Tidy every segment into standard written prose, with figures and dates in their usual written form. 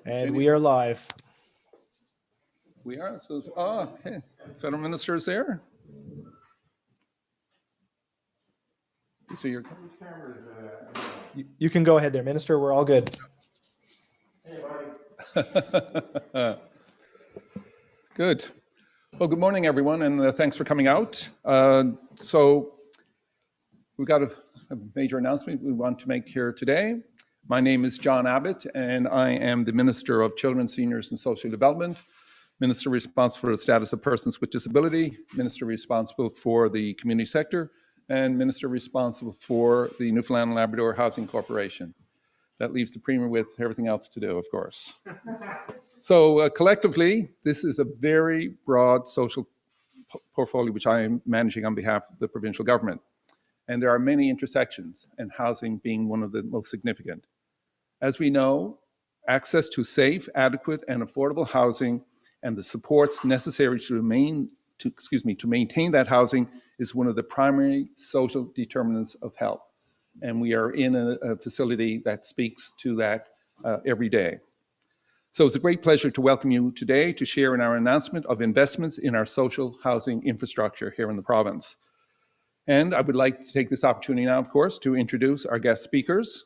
And we are live. We are. So, okay. Federal Minister is there. So you're. You can go ahead there, Minister. We're all good. Good. Well, good morning, everyone, and thanks for coming out. So we've got a major announcement we want to make here today. My name is John Abbott, and I am the Minister of Children, Seniors, and Social Development, Minister responsible for the status of persons with disability, Minister responsible for the community sector, and Minister responsible for the Newfoundland and Labrador Housing Corporation. That leaves the Premier with everything else to do, of course. So collectively, this is a very broad social portfolio which I am managing on behalf of the provincial government. And there are many intersections, and housing being one of the most significant. As we know, access to safe, adequate, and affordable housing and the supports necessary to maintain that housing is one of the primary social determinants of health. And we are in a facility that speaks to that every day. So it's a great pleasure to welcome you today to share in our announcement of investments in our social housing infrastructure here in the province. And I would like to take this opportunity now, of course, to introduce our guest speakers.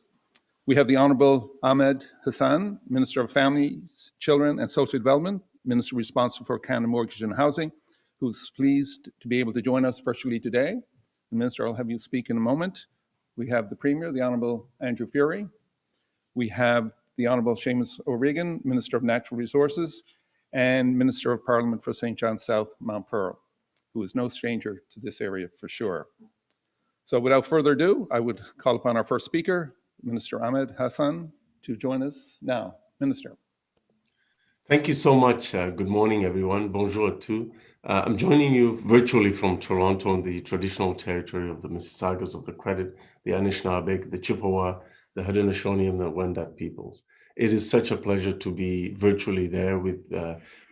We have the Honourable Ahmed Hassan, Minister of Families, Children and Social Development, Minister responsible for Canada Mortgage and Housing, who's pleased to be able to join us virtually today. The Minister, I'll have you speak in a moment. We have the Premier, the Honourable Andrew Furey. We have the Honourable Seamus O'Regan, Minister of Natural Resources, and Minister of Parliament for St. John's South, Mount Pearl, who is no stranger to this area for sure. So without further ado, I would call upon our first speaker, Minister Ahmed Hassan, to join us now. Minister. Thank you so much. Good morning, everyone. Bonjour à tous. I'm joining you virtually from Toronto on the traditional territory of the Mississaugas of the Credit, the Anishinaabe, the Chippewa, the Haudenosaunee, and the Wendat peoples. It is such a pleasure to be virtually there with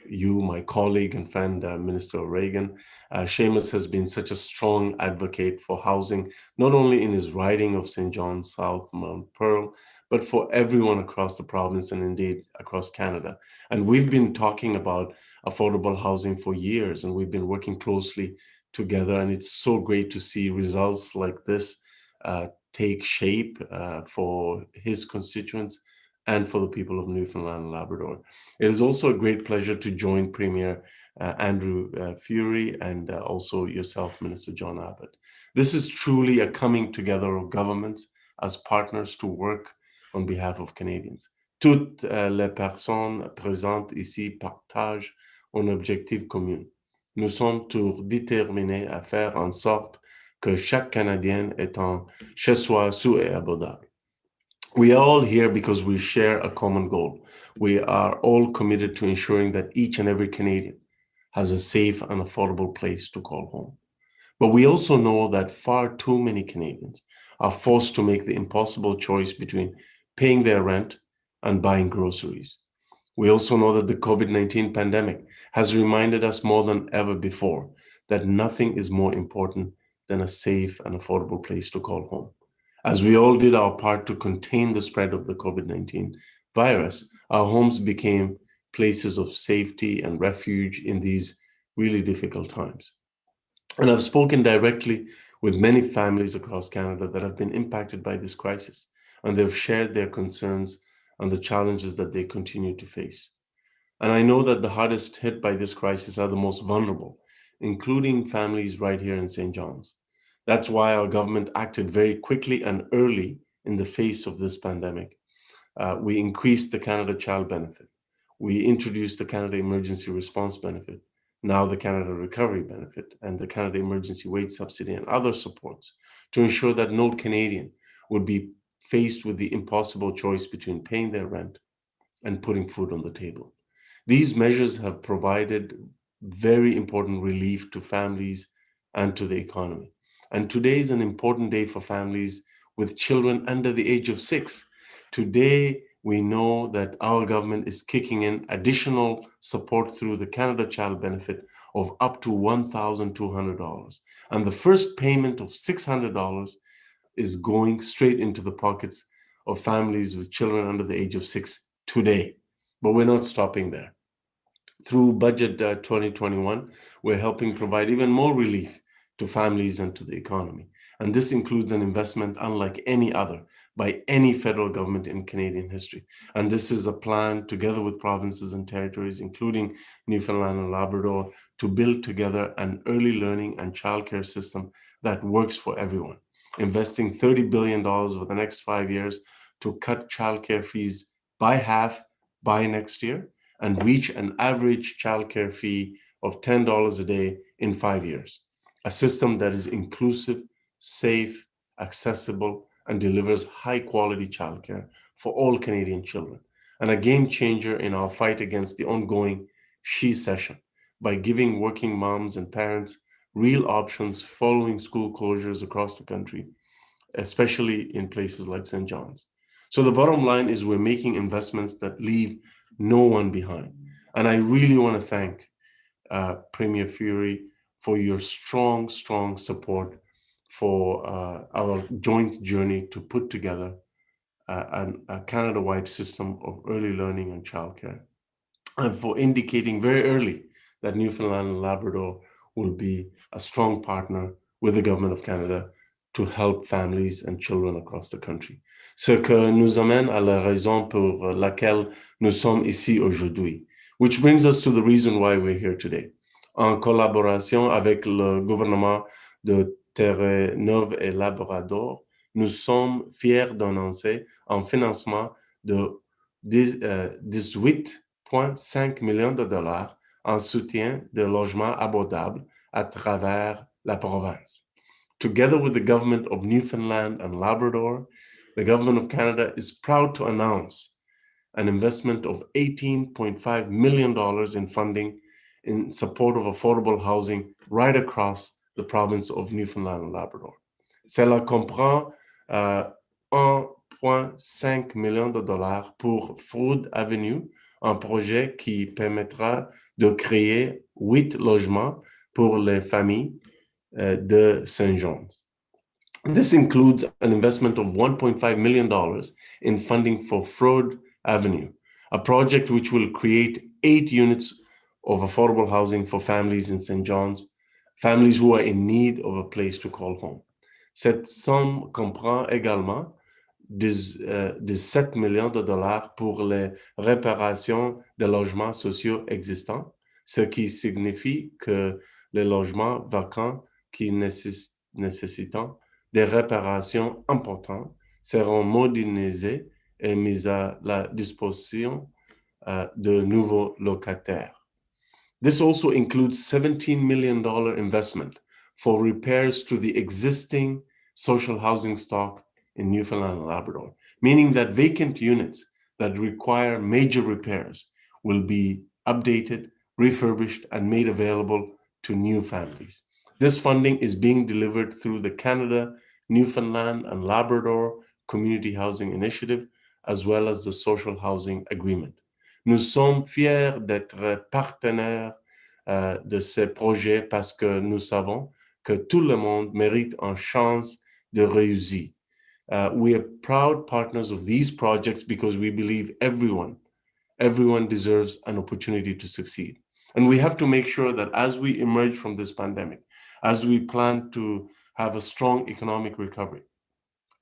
you, my colleague and friend, Minister O'Regan. Seamus has been such a strong advocate for housing, not only in his riding of St. John's South, Mount Pearl, but for everyone across the province and indeed across Canada. And we've been talking about affordable housing for years, and we've been working closely together. And it's so great to see results like this take shape for his constituents and for the people of Newfoundland and Labrador. It is also a great pleasure to join Premier Andrew Furey and also yourself, Minister John Abbott. This is truly a coming together of governments as partners to work on behalf of Canadians. Toutes les personnes présentes ici partagent un objectif commun. Nous sommes tous déterminés à faire en sorte que chaque Canadien ait un chez-soi sûr et abordable. We are all here because we share a common goal. We are all committed to ensuring that each and every Canadian has a safe and affordable place to call home. But we also know that far too many Canadians are forced to make the impossible choice between paying their rent and buying groceries. We also know that the COVID-19 pandemic has reminded us more than ever before that nothing is more important than a safe and affordable place to call home. As we all did our part to contain the spread of the COVID-19 virus, our homes became places of safety and refuge in these really difficult times. And I've spoken directly with many families across Canada that have been impacted by this crisis, and they've shared their concerns and the challenges that they continue to face. And I know that the hardest hit by this crisis are the most vulnerable, including families right here in St. John's. That's why our government acted very quickly and early in the face of this pandemic. We increased the Canada Child Benefit. We introduced the Canada Emergency Response Benefit, now the Canada Recovery Benefit, and the Canada Emergency Wage Subsidy and other supports to ensure that no Canadian would be faced with the impossible choice between paying their rent and putting food on the table. These measures have provided very important relief to families and to the economy. And today is an important day for families with children under the age of 6. Today, we know that our government is kicking in additional support through the Canada Child Benefit of up to $1,200. And the first payment of $600 is going straight into the pockets of families with children under the age of 6 today. But we're not stopping there. Through Budget 2021, we're helping provide even more relief to families and to the economy. And this includes an investment unlike any other by any federal government in Canadian history. And this is a plan together with provinces and territories, including Newfoundland and Labrador, to build together an early learning and childcare system that works for everyone, investing $30 billion over the next 5 years to cut childcare fees by half by next year and reach an average childcare fee of $10 a day in 5 years. A system that is inclusive, safe, accessible, and delivers high-quality childcare for all Canadian children, and a game changer in our fight against the ongoing she-cession by giving working moms and parents real options following school closures across the country, especially in places like St. John's. So the bottom line is we're making investments that leave no one behind. And I really want to thank Premier Furey for your strong support for our joint journey to put together a Canada-wide system of early learning and childcare, and for indicating very early that Newfoundland and Labrador will be a strong partner with the Government of Canada to help families and children across the country. Ce que nous amène à la raison pour laquelle nous sommes ici aujourd'hui, which brings us to the reason why we're here today. En collaboration avec le gouvernement de Terre-Neuve et Labrador, nous sommes fiers d'annoncer un financement de 18,5 millions de dollars en soutien de logements abordables à travers la province. Together with the government of Newfoundland and Labrador, the Government of Canada is proud to announce an investment of $18.5 million in funding in support of affordable housing right across the province of Newfoundland and Labrador. Cela comprend 1,5 million de dollars pour Furey Avenue, un projet qui permettra de créer 8 logements pour les familles de St. John's. This includes an investment of $1.5 million in funding for Furey Avenue, a project which will create 8 units of affordable housing for families in St. John's, families who are in need of a place to call home. Cette somme comprend également 17 millions de dollars pour les réparations des logements sociaux existants, ce qui signifie que les logements vacants qui nécessitent des réparations importantes seront modernisés et mis à la disposition de nouveaux locataires. This also includes $17 million investment for repairs to the existing social housing stock in Newfoundland and Labrador, meaning that vacant units that require major repairs will be updated, refurbished, and made available to new families. This funding is being delivered through the Canada, Newfoundland, and Labrador Community Housing Initiative, as well as the Social Housing Agreement. Nous sommes fiers d'être partenaires de ces projets parce que nous savons que tout le monde mérite une chance de réussir. We are proud partners of these projects because we believe everyone deserves an opportunity to succeed. And we have to make sure that as we emerge from this pandemic, as we plan to have a strong economic recovery,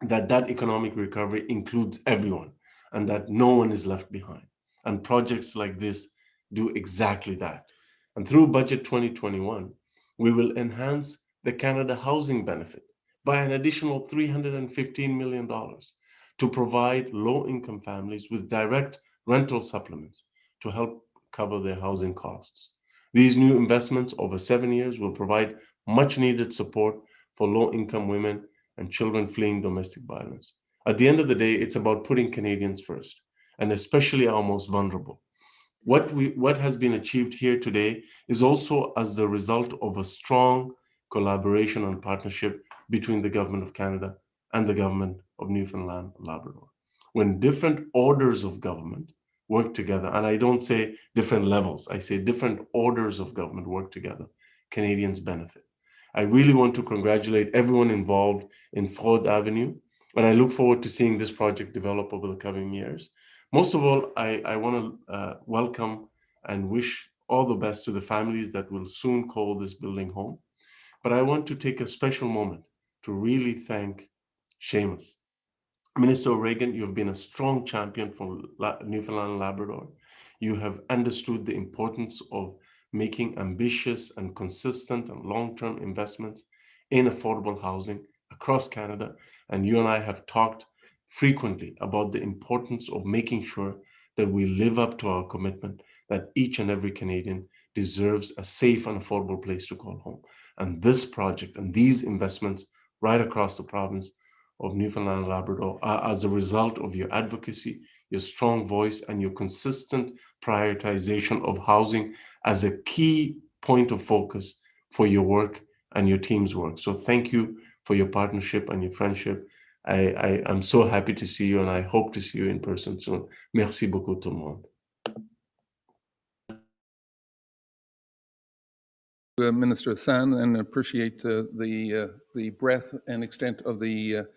that economic recovery includes everyone and that no one is left behind. And projects like this do exactly that. And through Budget 2021, we will enhance the Canada Housing Benefit by an additional $315 million to provide low-income families with direct rental supplements to help cover their housing costs. These new investments over 7 years will provide much-needed support for low-income women and children fleeing domestic violence. At the end of the day, it's about putting Canadians first, and especially our most vulnerable. What has been achieved here today is also as the result of a strong collaboration and partnership between the Government of Canada and the Government of Newfoundland and Labrador. When different orders of government work together, and I don't say different levels, I say different orders of government work together, Canadians benefit. I really want to congratulate everyone involved in Furey Avenue And I look forward to seeing this project develop over the coming years. Most of all, I want to welcome and wish all the best to the families that will soon call this building home. But I want to take a special moment to really thank Seamus. Minister O'Regan, you've been a strong champion for Newfoundland and Labrador. You have understood the importance of making ambitious and consistent and long-term investments in affordable housing across Canada. And you and I have talked frequently about the importance of making sure that we live up to our commitment that each and every Canadian deserves a safe and affordable place to call home. And this project and these investments right across the province of Newfoundland and Labrador are as a result of your advocacy, your strong voice, and your consistent prioritization of housing as a key point of focus for your work and your team's work. So thank you for your partnership and your friendship. I'm so happy to see you, and I hope to see you in person soon. Merci beaucoup tout le monde. Minister Hassan, and appreciate the breadth and extent of the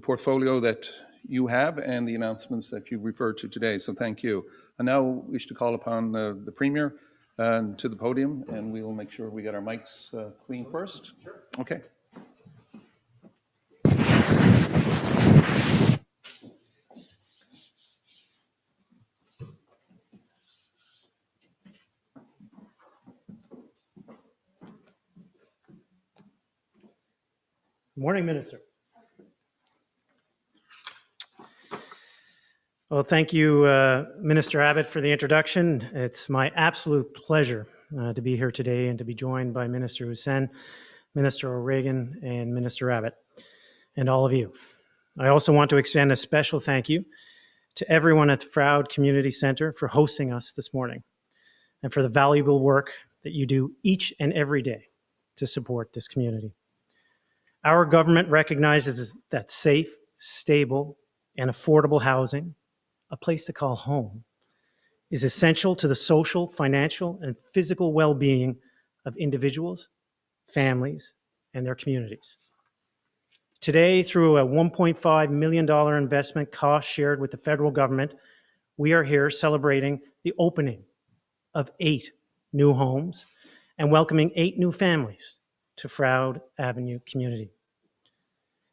portfolio that you have and the announcements that you referred to today. So thank you. I now wish to call upon the Premier to the podium, and we will make sure we get our mics clean first. Okay. Good morning, Minister. Well, thank you, Minister Abbott, for the introduction. It's my absolute pleasure to be here today and to be joined by Minister Hussein, Minister O'Regan, and Minister Abbott, and all of you. I also want to extend a special thank you to everyone at the Froud Community Centre for hosting us this morning and for the valuable work that you do each and every day to support this community. Our government recognizes that safe, stable, and affordable housing, a place to call home, is essential to the social, financial, and physical well-being of individuals, families, and their communities. Today, through a $1.5 million investment cost shared with the federal government, we are here celebrating the opening of 8 new homes and welcoming 8 new families to Froud Avenue community.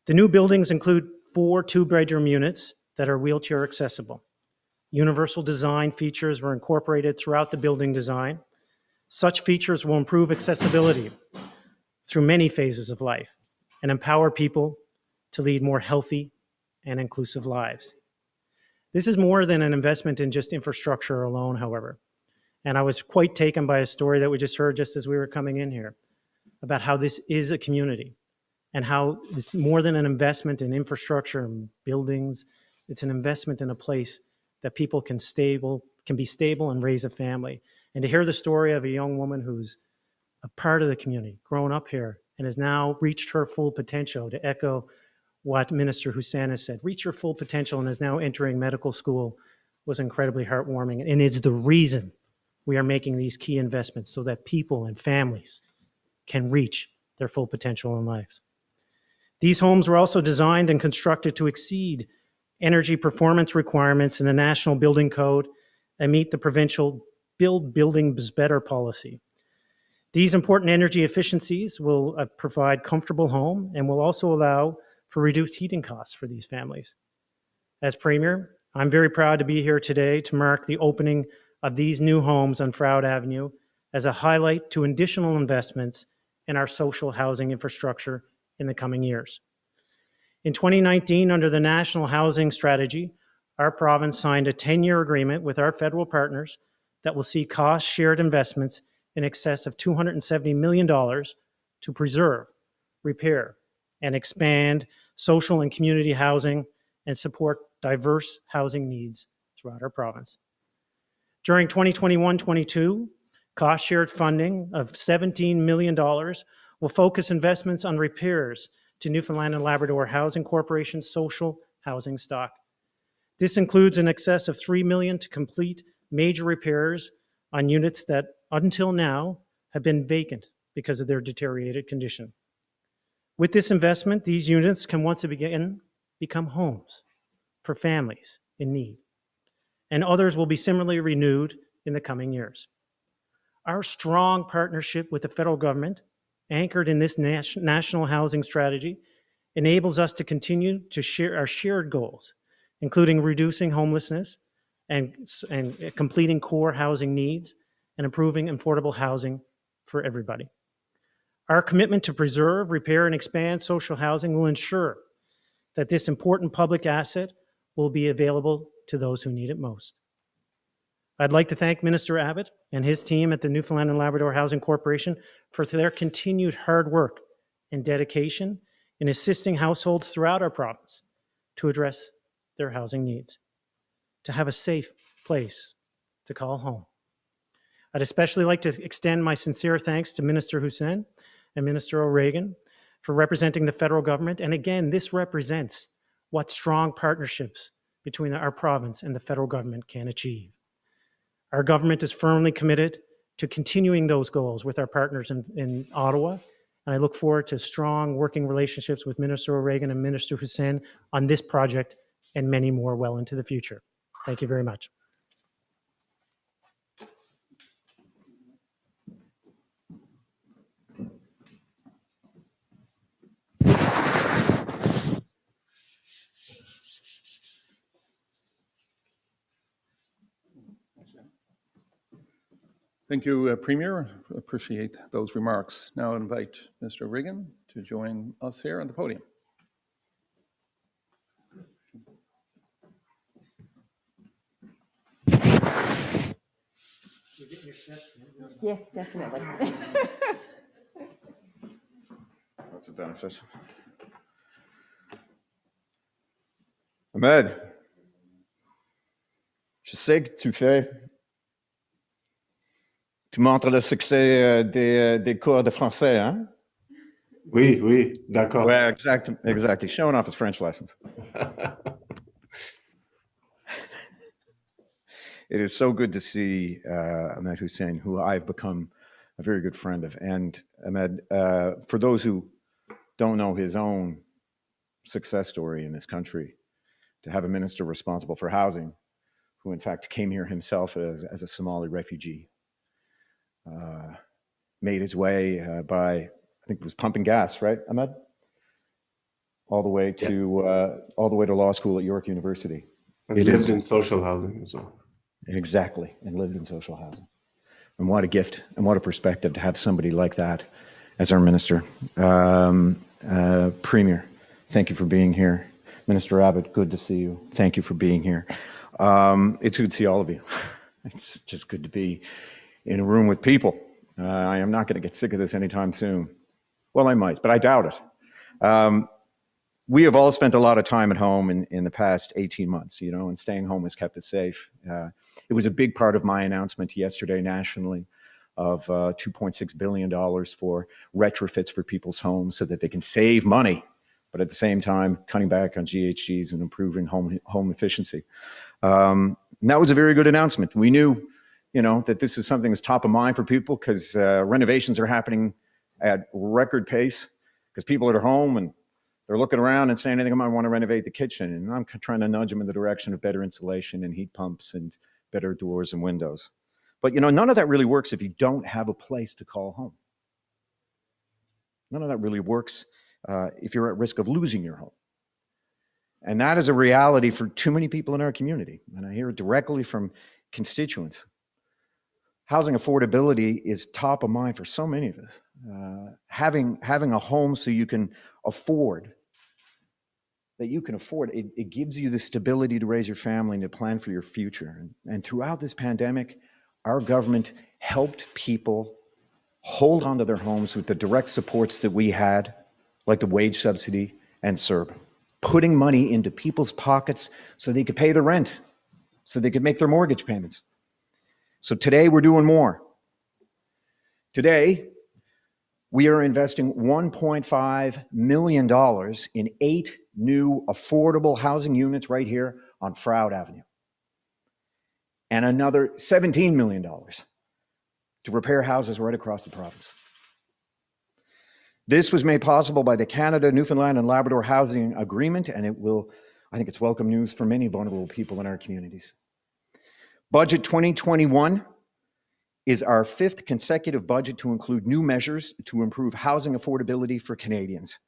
The new buildings include 4 two-bedroom units that are wheelchair accessible. Universal design features were incorporated throughout the building design. Such features will improve accessibility through many phases of life and empower people to lead more healthy and inclusive lives. This is more than an investment in just infrastructure alone, however. And I was quite taken by a story that we just heard just as we were coming in here about how this is a community and how it's more than an investment in infrastructure and buildings. It's an investment in a place that people can be stable and raise a family. And to hear the story of a young woman who's a part of the community, grown up here, and has now reached her full potential, to echo what Minister Hussein has said, reach her full potential and is now entering medical school, was incredibly heartwarming. And it's the reason we are making these key investments so that people and families can reach their full potential in life. These homes were also designed and constructed to exceed energy performance requirements in the National Building Code and meet the provincial Build Buildings Better policy. These important energy efficiencies will provide comfortable home and will also allow for reduced heating costs for these families. As Premier, I'm very proud to be here today to mark the opening of these new homes on Froud Avenue as a highlight to additional investments in our social housing infrastructure in the coming years. In 2019, under the National Housing Strategy, our province signed a 10-year agreement with our federal partners that will see cost-shared investments in excess of $270 million to preserve, repair, and expand social and community housing and support diverse housing needs throughout our province. During 2021-22, cost-shared funding of $17 million will focus investments on repairs to Newfoundland and Labrador Housing Corporation's social housing stock. This includes in excess of $3 million to complete major repairs on units that until now have been vacant because of their deteriorated condition. With this investment, these units can once again become homes for families in need, and others will be similarly renewed in the coming years. Our strong partnership with the federal government, anchored in this national housing strategy, enables us to continue to share our shared goals, including reducing homelessness and completing core housing needs and improving affordable housing for everybody. Our commitment to preserve, repair, and expand social housing will ensure that this important public asset will be available to those who need it most. I'd like to thank Minister Abbott and his team at the Newfoundland and Labrador Housing Corporation for their continued hard work and dedication in assisting households throughout our province to address their housing needs, to have a safe place to call home. I'd especially like to extend my sincere thanks to Minister Hussen and Minister O'Regan for representing the federal government. And again, this represents what strong partnerships between our province and the federal government can achieve. Our government is firmly committed to continuing those goals with our partners in Ottawa, and I look forward to strong working relationships with Minister O'Regan and Minister Hussen on this project and many more well into the future. Thank you very much. Thank you, Premier. Appreciate those remarks. Now I invite Mr. O'Regan to join us here on the podium. Yes, definitely. That's a benefit. Ahmed, je sais que tu montres le succès des cours de français, hein? Oui, oui, d'accord. Ouais, exactly. Showing off his French lessons. It is so good to see Ahmed Hussen, who I've become a very good friend of. And Ahmed, for those who don't know his own success story in this country, to have a minister responsible for housing, who in fact came here himself as a Somali refugee, made his way by, I think it was pumping gas, right, Ahmed? All the way to law school at York University. And lived in social housing as well. Exactly, and lived in social housing. And what a gift and what a perspective to have somebody like that as our minister. Premier, thank you for being here. Minister Abbott, good to see you. Thank you for being here. It's good to see all of you. It's just good to be in a room with people. I am not going to get sick of this anytime soon. Well, I might, but I doubt it. We have all spent a lot of time at home in the past 18 months, you know, and staying home has kept us safe. It was a big part of my announcement yesterday nationally of $2.6 billion for retrofits for people's homes so that they can save money, but at the same time, cutting back on GHGs and improving home efficiency. And that was a very good announcement. We knew, you know, that this is something that's top of mind for people because renovations are happening at record pace because people are at home and they're looking around and saying, I think I might want to renovate the kitchen. And I'm trying to nudge them in the direction of better insulation and heat pumps and better doors and windows. But, you know, none of that really works if you don't have a place to call home. None of that really works if you're at risk of losing your home. And that is a reality for too many people in our community. And I hear it directly from constituents. Housing affordability is top of mind for so many of us. Having a home so you can afford, it gives you the stability to raise your family and to plan for your future. And throughout this pandemic, our government helped people hold onto their homes with the direct supports that we had, like the wage subsidy and CERB, putting money into people's pockets so they could pay the rent, so they could make their mortgage payments. So today we're doing more. Today, we are investing $1.5 million in 8 new affordable housing units right here on Froud Avenue. And another $17 million to repair houses right across the province. This was made possible by the Canada, Newfoundland, and Labrador Housing Agreement, and I think it's welcome news for many vulnerable people in our communities. Budget 2021 is our 5th consecutive budget to include new measures to improve housing affordability for Canadians.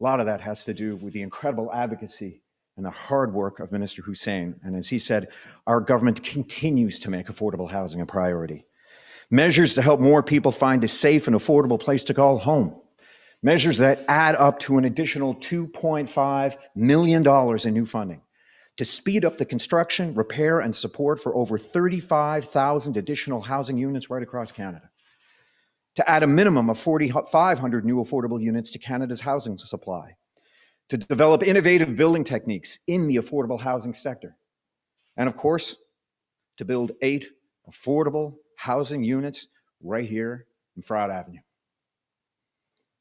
A lot of that has to do with the incredible advocacy and the hard work of Minister Hussein. And as he said, our government continues to make affordable housing a priority. Measures to help more people find a safe and affordable place to call home. Measures that add up to an additional $2.5 million in new funding to speed up the construction, repair, and support for over 35,000 additional housing units right across Canada. To add a minimum of 4,500 new affordable units to Canada's housing supply. To develop innovative building techniques in the affordable housing sector. And of course, to build 8 affordable housing units right here in Furey Avenue.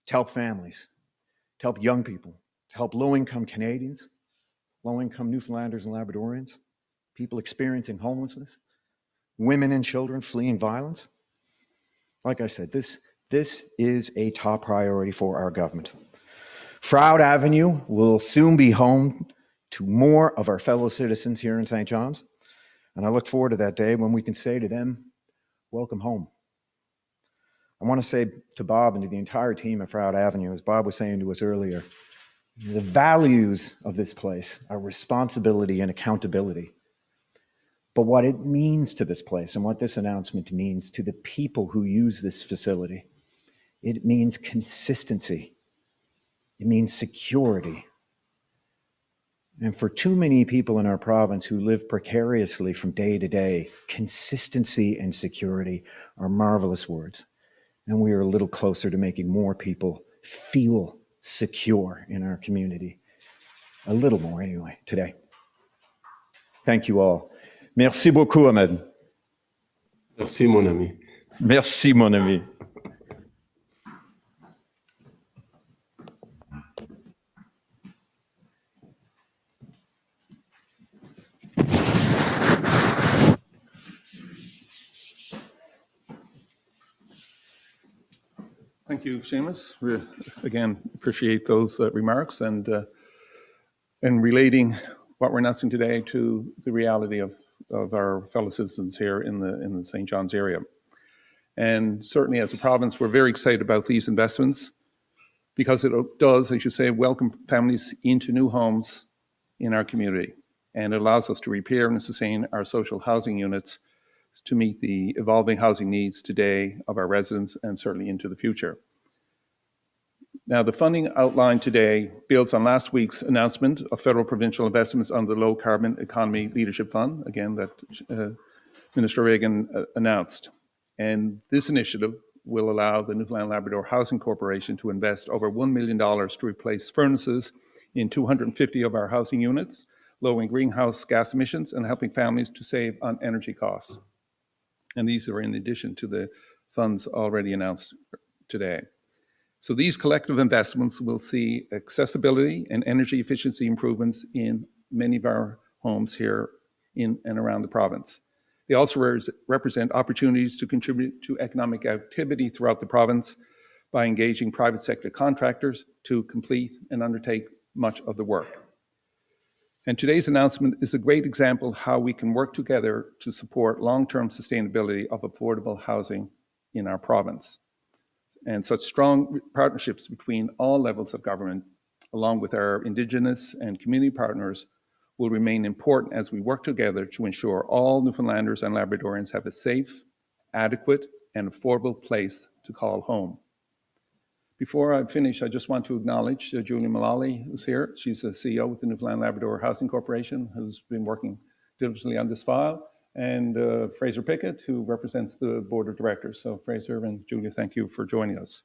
To help families, to help young people, to help low-income Canadians, low-income Newfoundlanders and Labradorians, people experiencing homelessness, women and children fleeing violence. Like I said, this is a top priority for our government. Furey Avenue will soon be home to more of our fellow citizens here in St. John's, and I look forward to that day when we can say to them, welcome home. I want to say to Bob and to the entire team at Furey Avenue, as Bob was saying to us earlier, the values of this place are responsibility and accountability. But what it means to this place and what this announcement means to the people who use this facility, it means consistency. It means security. And for too many people in our province who live precariously from day to day, consistency and security are marvelous words. And we are a little closer to making more people feel secure in our community. A little more anyway today. Thank you all. Merci beaucoup, Ahmed. Merci, mon ami. Merci, mon ami. Thank you, Seamus. We again appreciate those remarks and relating what we're announcing today to the reality of our fellow citizens here in the St. John's area. And certainly as a province, we're very excited about these investments because it does, as you say, welcome families into new homes in our community. And it allows us to repair and sustain our social housing units to meet the evolving housing needs today of our residents and certainly into the future. Now, the funding outlined today builds on last week's announcement of federal provincial investments under the Low Carbon Economy Leadership Fund, again, that Minister Reagan announced. And this initiative will allow the Newfoundland Labrador Housing Corporation to invest over $1 million to replace furnaces in 250 of our housing units, lowering greenhouse gas emissions and helping families to save on energy costs. And these are in addition to the funds already announced today. So these collective investments will see accessibility and energy efficiency improvements in many of our homes here in and around the province. They also represent opportunities to contribute to economic activity throughout the province by engaging private sector contractors to complete and undertake much of the work. And today's announcement is a great example of how we can work together to support long-term sustainability of affordable housing in our province. And such strong partnerships between all levels of government, along with our Indigenous and community partners, will remain important as we work together to ensure all Newfoundlanders and Labradorians have a safe, adequate, and affordable place to call home. Before I finish, I just want to acknowledge Julie Mullally, who's here. She's the CEO with the Newfoundland Labrador Housing Corporation, who's been working diligently on this file, and Fraser Pickett, who represents the Board of Directors. So Fraser and Julia, thank you for joining us.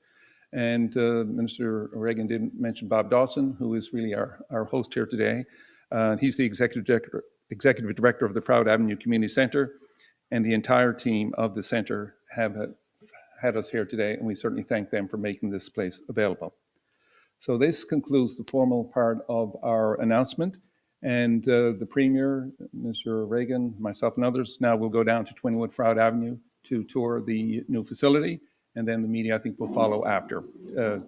And Minister Reagan didn't mention Bob Dawson, who is really our host here today. He's the Executive Director of the Furey Avenue Community Centre, and the entire team of the centre have had us here today, and we certainly thank them for making this place available. So this concludes the formal part of our announcement, and the Premier, Mr. Reagan, myself and others now will go down to 21 Furey Avenue to tour the new facility and then the media, I think, will follow after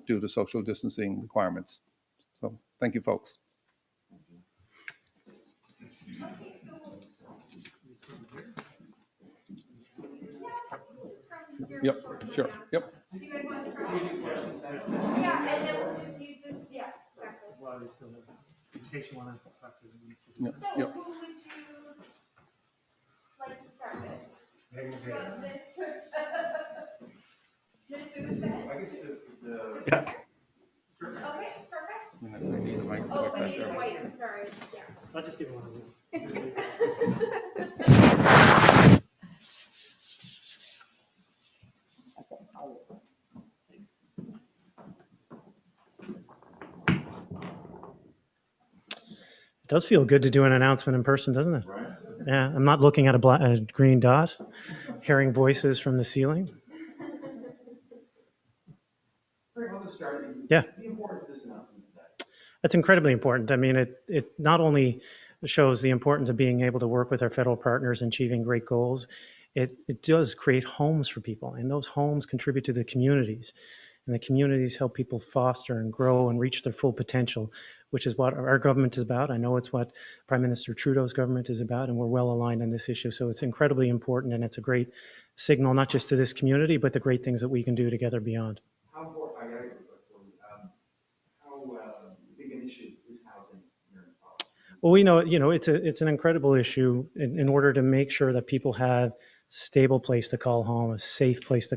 due to social distancing requirements. So thank you, folks. Yep, sure, yep. Do you guys want to start? Yeah, and then we'll just use this, yeah, exactly. In case you want to talk to them. Yep, So yep. who would you like to start with? Do you want Mr. Hussein? I guess Okay, perfect. I need a microphone Oh, back I need there. to wait, I'm sorry, yeah. I'll just give you one of them. It does feel good to do an announcement in person, doesn't it? Right. Yeah, I'm not looking at a green dot, hearing voices from the ceiling. Yeah. That's incredibly important. I mean, it not only shows the importance of being able to work with our federal partners and achieving great goals, it does create homes for people, and those homes contribute to the communities. And the communities help people foster and grow and reach their full potential, which is what our government is about. I know it's what Prime Minister Trudeau's government is about, and we're well aligned on this issue. So it's incredibly important, and it's a great signal, not just to this community, but the great things that we can do together beyond. How big an issue is housing here in Province? Well, we know, it's an incredible issue in order to make sure that people have stable place to call home, a safe place to